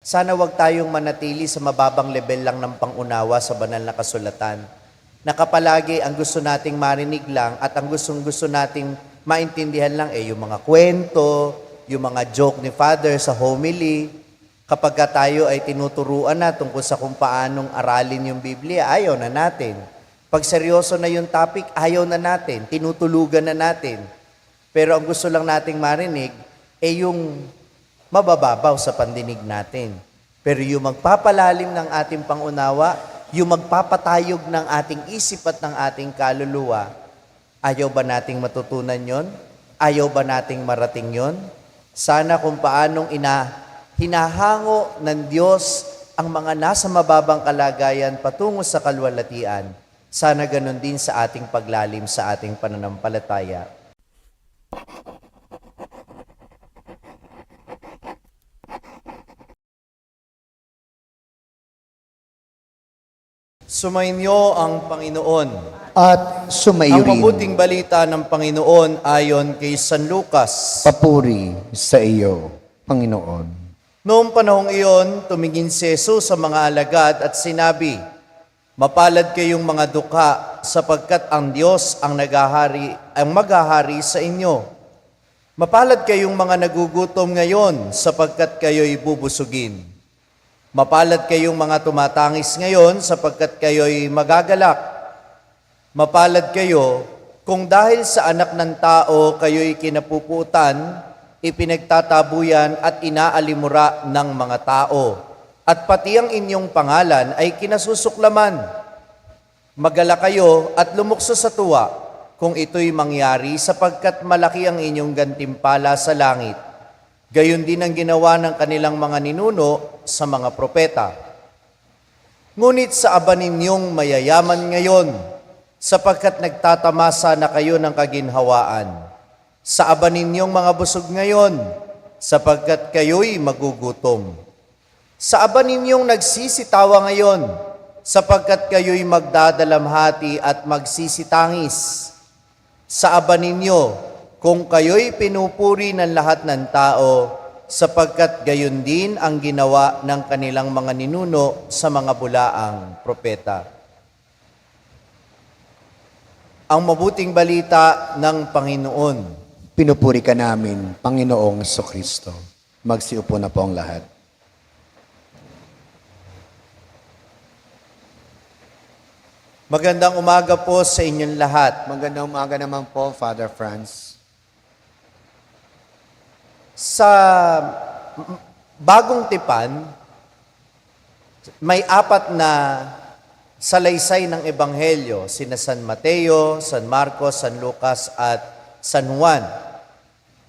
Sana wag tayong manatili sa mababang level lang ng pangunawa sa banal na kasulatan. Nakapalagi ang gusto nating marinig lang at ang gusto nating maintindihan lang yung mga kwento, yung mga joke ni Father sa homily. Kapag tayo ay tinuturuan na tungkol sa kung paanong aralin yung Biblia, ayaw na natin. Pag seryoso na yung topic, ayaw na natin. Tinutulugan na natin. Pero ang gusto lang nating marinig yung mabababaw sa pandinig natin. Pero yung magpapalalim ng ating pangunawa, yung magpapatayog ng ating isip at ng ating kaluluwa, ayaw ba nating matutunan yon? Ayaw ba nating marating yon? Sana kung paanong hinahango ng Diyos ang mga nasa mababang kalagayan patungo sa kalwalatian, sana ganun din sa ating paglalim sa ating pananampalataya. Sumainyo ang Panginoon. At sumayo Ang rin. mabuting balita ng Panginoon ayon kay San Lucas. Papuri sa iyo, Panginoon. Noong panahong iyon, tumingin si Jesus sa mga alagad at sinabi, "Mapalad kayong mga dukha, sapagkat ang Diyos ang maghahari sa inyo. Mapalad kayong mga nagugutom ngayon, sapagkat kayo'y bubusugin. Mapalad kayong mga tumatangis ngayon, sapagkat kayo'y magagalak. Mapalad kayo kung dahil sa anak ng tao kayo'y kinapuputan, ipinagtatabuyan at inaalimura ng mga tao, at pati ang inyong pangalan ay kinasusuklaman. Magalak kayo at lumukso sa tuwa kung ito'y mangyari, sapagkat malaki ang inyong gantimpala sa langit. Gayon din ang ginawa ng kanilang mga ninuno sa mga propeta. Ngunit sa aba ninyong mayayaman ngayon, sapagkat nagtatamasa na kayo ng kaginhawaan. Sa aba ninyong mga busog ngayon, sapagkat kayo'y magugutom. Sa aba ninyong nagsisitawa ngayon, sapagkat kayo'y magdadalamhati at magsisitangis. Sa aba ninyo, kung kayo'y pinupuri ng lahat ng tao, sapagkat gayon din ang ginawa ng kanilang mga ninuno sa mga bulaang propeta." Ang mabuting balita ng Panginoon. Pinupuri ka namin, Panginoong Kristo. Magsiupo na po ang lahat. Magandang umaga po sa inyong lahat. Magandang umaga naman po, Father Franz. Sa bagong tipan, may 4 na salaysay ng Ebanghelyo, sina San Mateo, San Marcos, San Lucas, at San Juan.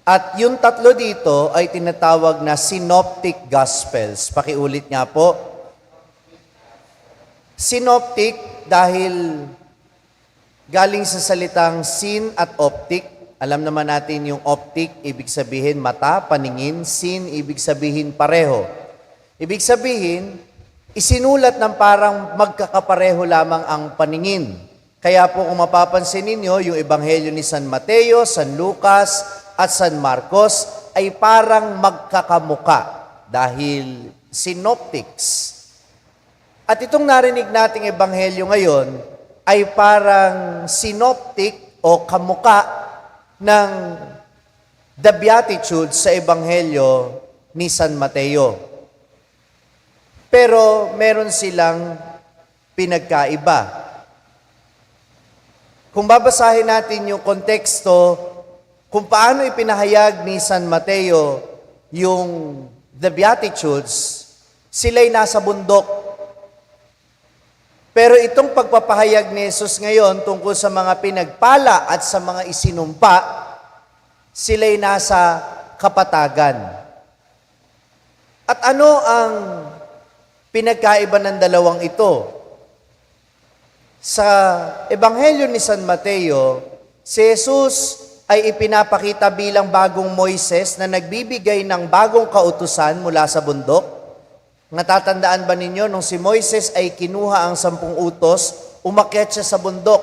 At yung 3 dito ay tinatawag na Synoptic Gospels. Pakiulit nga po. Synoptic dahil galing sa salitang syn at optic. Alam naman natin yung optic, ibig sabihin mata, paningin. Syn, ibig sabihin pareho. Ibig sabihin, isinulat ng parang magkakapareho lamang ang paningin. Kaya po kung mapapansin ninyo, yung Ebanghelyo ni San Mateo, San Lucas, at San Marcos ay parang magkakamuka dahil synoptics. At itong narinig nating Ebanghelyo ngayon ay parang synoptic o kamuka ng The Beatitudes sa Ebanghelyo ni San Mateo. Pero meron silang pinagkaiba. Kung babasahin natin yung konteksto, kung paano ipinahayag ni San Mateo yung The Beatitudes, sila'y nasa bundok. Pero itong pagpapahayag ni Jesus ngayon tungkol sa mga pinagpala at sa mga isinumpa, sila'y nasa kapatagan. At ano ang pinagkaiba ng dalawang ito? Sa Ebanghelyo ni San Mateo, si Jesus ay ipinapakita bilang bagong Moises na nagbibigay ng bagong kautusan mula sa bundok. Natatandaan ba ninyo, nung si Moises ay kinuha ang 10 utos, umakyat siya sa bundok.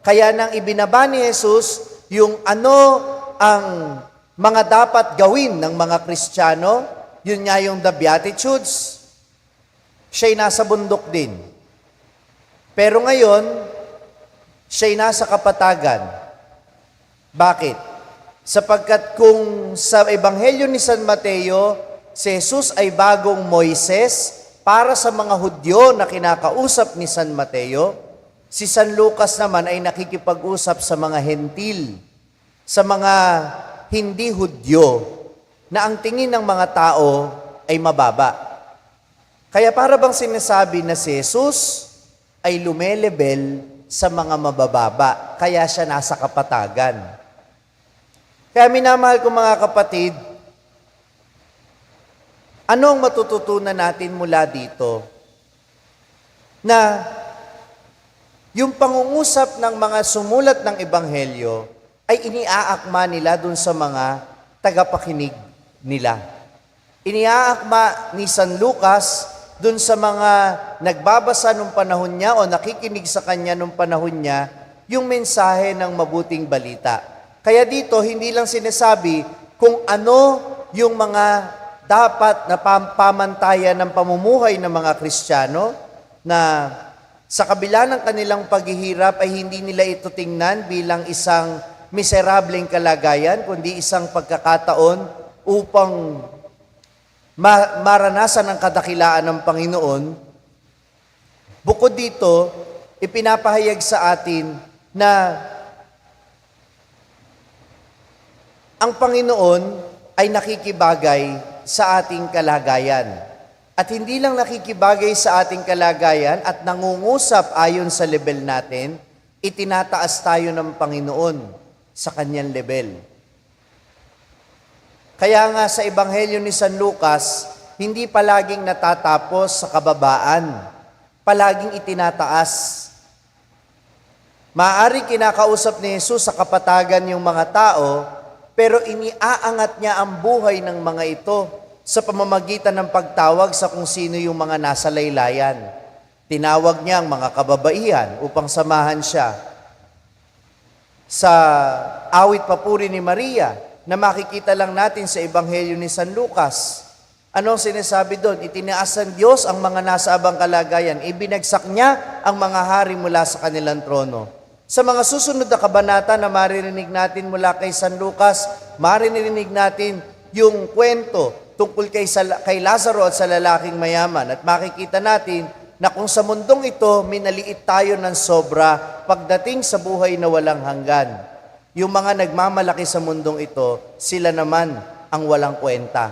Kaya nang ibinaba ni Jesus yung ano ang mga dapat gawin ng mga Kristiyano, Yun nga yung the Beatitudes. Siya'y nasa bundok din. Pero ngayon, siya'y nasa kapatagan. Bakit? Sapagkat kung sa Ebanghelyo ni San Mateo, si Jesus ay bagong Moises para sa mga Hudyo na kinakausap ni San Mateo, si San Lucas naman ay nakikipag-usap sa mga Hentil, sa mga hindi Hudyo, na ang tingin ng mga tao ay mababa. Kaya para bang sinasabi na si Jesus ay lumelebel sa mga mabababa, kaya siya nasa kapatagan. Kaya minamahal ko mga kapatid, anong matututunan natin mula dito? Na yung pangungusap ng mga sumulat ng Ebanghelyo ay iniaakma nila dun sa mga tagapakinig nila. Iniaakma ni San Lucas dun sa mga nagbabasa nung panahon niya o nakikinig sa kanya nung panahon niya yung mensahe ng mabuting balita. Kaya dito, hindi lang sinasabi kung ano yung mga dapat na pamantayan ng pamumuhay ng mga Kristiyano na sa kabila ng kanilang paghihirap ay hindi nila ito tingnan bilang isang miserableng kalagayan, kundi isang pagkakataon upang maranasan ang kadakilaan ng Panginoon. Bukod dito, ipinapahayag sa atin na ang Panginoon ay nakikibagay sa ating kalagayan. At hindi lang nakikibagay sa ating kalagayan at nangungusap ayon sa level natin, itinataas tayo ng Panginoon sa kanyang level. Kaya nga sa Ebanghelyo ni San Lucas, hindi palaging natatapos sa kababaan, palaging itinataas. Maaari kinakausap ni Jesus sa kapatagan yung mga tao, pero iniaangat niya ang buhay ng mga ito sa pamamagitan ng pagtawag sa kung sino yung mga nasa laylayan. Tinawag niya ang mga kababaihan upang samahan siya. Sa awit papuri ni Maria, na makikita lang natin sa Ebanghelyo ni San Lucas, anong sinasabi doon? Itinaas ng Diyos ang mga nasa abang kalagayan. Ibinagsak niya ang mga hari mula sa kanilang trono. Sa mga susunod na kabanata na maririnig natin mula kay San Lucas, maririnig natin yung kwento tungkol kay Lazaro at sa lalaking mayaman. At makikita natin na kung sa mundong ito, minaliit tayo ng sobra pagdating sa buhay na walang hanggan. Yung mga nagmamalaki sa mundong ito, sila naman ang walang kwenta.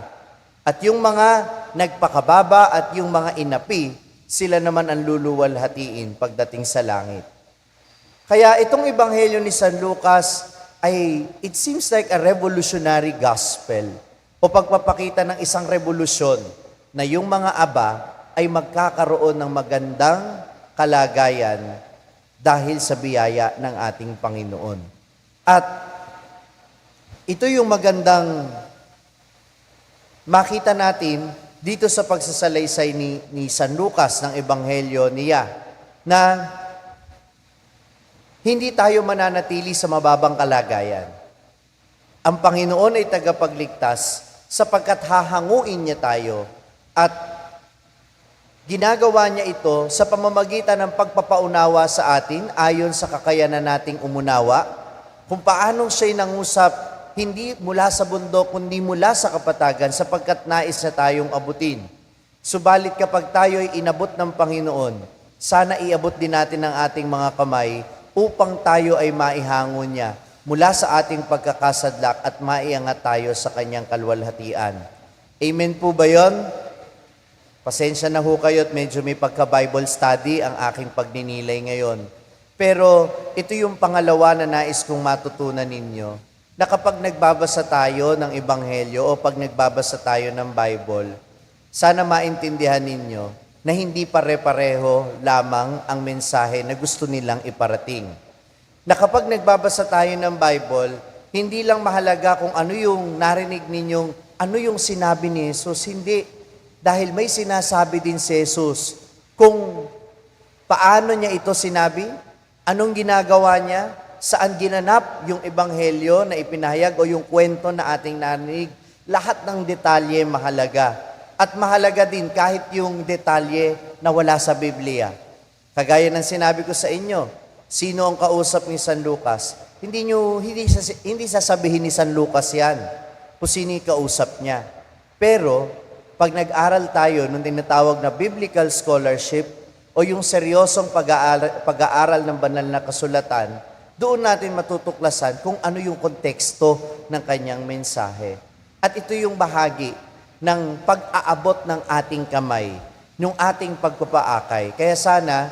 At yung mga nagpakababa at yung mga inapi, sila naman ang luluwalhatiin pagdating sa langit. Kaya itong Ebanghelyo ni San Lucas ay, it seems like a revolutionary gospel o pagpapakita ng isang revolusyon na yung mga aba ay magkakaroon ng magandang kalagayan dahil sa biyaya ng ating Panginoon. At ito yung magandang makita natin dito sa pagsasalaysay ni San Lucas ng Ebanghelyo niya na hindi tayo mananatili sa mababang kalagayan. Ang Panginoon ay tagapagligtas sapagkat hahanguin niya tayo at ginagawa niya ito sa pamamagitan ng pagpapaunawa sa atin ayon sa kakayanan nating umunawa kung paanong siya'y nangusap hindi mula sa bundok kundi mula sa kapatagan sapagkat nais na tayong abutin. Subalit kapag tayo ay inabot ng Panginoon, sana iabot din natin ang ating mga kamay upang tayo ay maihango niya mula sa ating pagkakasadlak at maiangat tayo sa kanyang kalwalhatian. Amen po ba yun? Pasensya na ho kayo at medyo may pagka-Bible study ang aking pagninilay ngayon. Pero ito yung pangalawa na nais kong matutunan ninyo, na kapag nagbabasa tayo ng Ebanghelyo o pag nagbabasa tayo ng Bible, sana maintindihan ninyo na hindi pare-pareho lamang ang mensahe na gusto nilang iparating. Na kapag nagbabasa tayo ng Bible, hindi lang mahalaga kung ano yung narinig ninyong, ano yung sinabi ni Jesus, hindi. Dahil may sinasabi din si Jesus kung paano niya ito sinabi, anong ginagawa niya, saan ginanap yung ebanghelyo na ipinahayag o yung kwento na ating narinig, lahat ng detalye mahalaga. At mahalaga din kahit yung detalye na wala sa Biblia. Kagaya ng sinabi ko sa inyo, sino ang kausap ni San Lucas? Hindi sasabihin ni San Lucas yan kung sino yung kausap niya. Pero, pag nag-aral tayo nung tinatawag na biblical scholarship o yung seryosong pag-aaral ng banal na kasulatan, doon natin matutuklasan kung ano yung konteksto ng kanyang mensahe. At ito yung bahagi ng pag-aabot ng ating kamay, ng ating pagpapaakay. Kaya sana,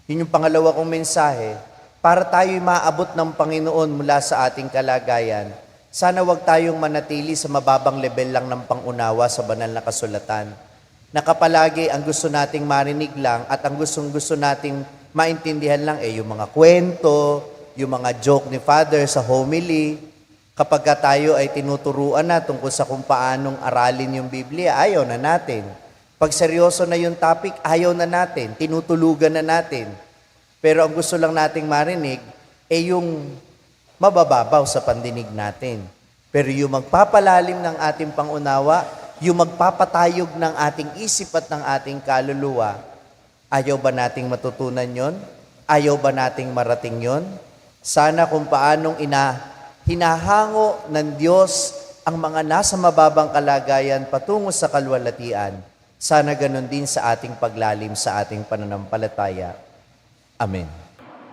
yun yung pangalawa kong mensahe, para tayo'y maabot ng Panginoon mula sa ating kalagayan, sana wag tayong manatili sa mababang level lang ng pangunawa sa banal na kasulatan. Nakapalagi ang gusto nating marinig lang at ang gusto nating maintindihan lang yung mga kwento, yung mga joke ni Father sa homily. Kapag tayo ay tinuturuan na tungkol sa kung paanong aralin yung Biblia, ayaw na natin. Pag seryoso na yung topic, ayaw na natin, tinutulugan na natin. Pero ang gusto lang nating marinig yung mabababaw sa pandinig natin. Pero yung magpapalalim ng ating pangunawa, yung magpapatayog ng ating isip at ng ating kaluluwa, ayaw ba nating matutunan yon? Ayaw ba nating marating yon? Sana kung paanong hinahango ng Diyos ang mga nasa mababang kalagayan patungo sa kalwalatian, sana ganun din sa ating paglalim sa ating pananampalataya. Amen.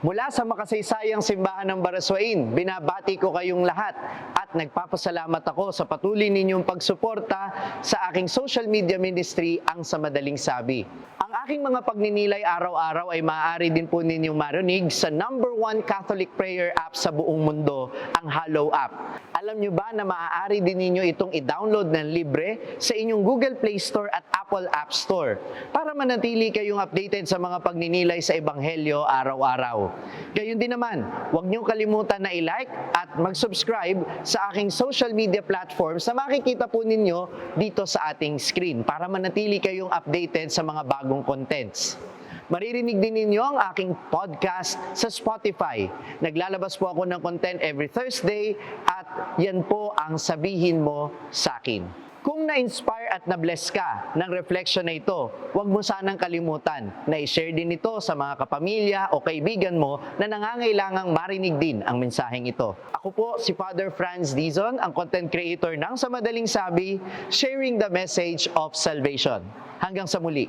Mula sa makasaysayang simbahan ng Baraswain, binabati ko kayong lahat at nagpapasalamat ako sa patuloy ninyong pagsuporta sa aking social media ministry, ang Sa Madaling Sabi. Ang aking mga pagninilay araw-araw ay maaari din po ninyong marinig sa #1 Catholic prayer app sa buong mundo, ang Hallow app. Alam nyo ba na maaari din ninyo itong i-download ng libre sa inyong Google Play Store at Apple App Store para manatili kayong updated sa mga pagninilay sa Ebanghelyo araw-araw. Gayun din naman, huwag niyong kalimutan na i-like at mag-subscribe sa aking social media platforms na makikita po ninyo dito sa ating screen para manatili kayong updated sa mga bagong contents. Maririnig din ninyo ang aking podcast sa Spotify. Naglalabas po ako ng content every Thursday at yan po ang Sabihin Mo Sa'kin. Kung na-inspire at na-bless ka ng reflection na ito, huwag mo sanang kalimutan na i-share din ito sa mga kapamilya o kaibigan mo na nangangailangang marinig din ang mensaheng ito. Ako po si Father Franz Dizon, ang content creator ng Sa Madaling Sabi, sharing the message of salvation. Hanggang sa muli.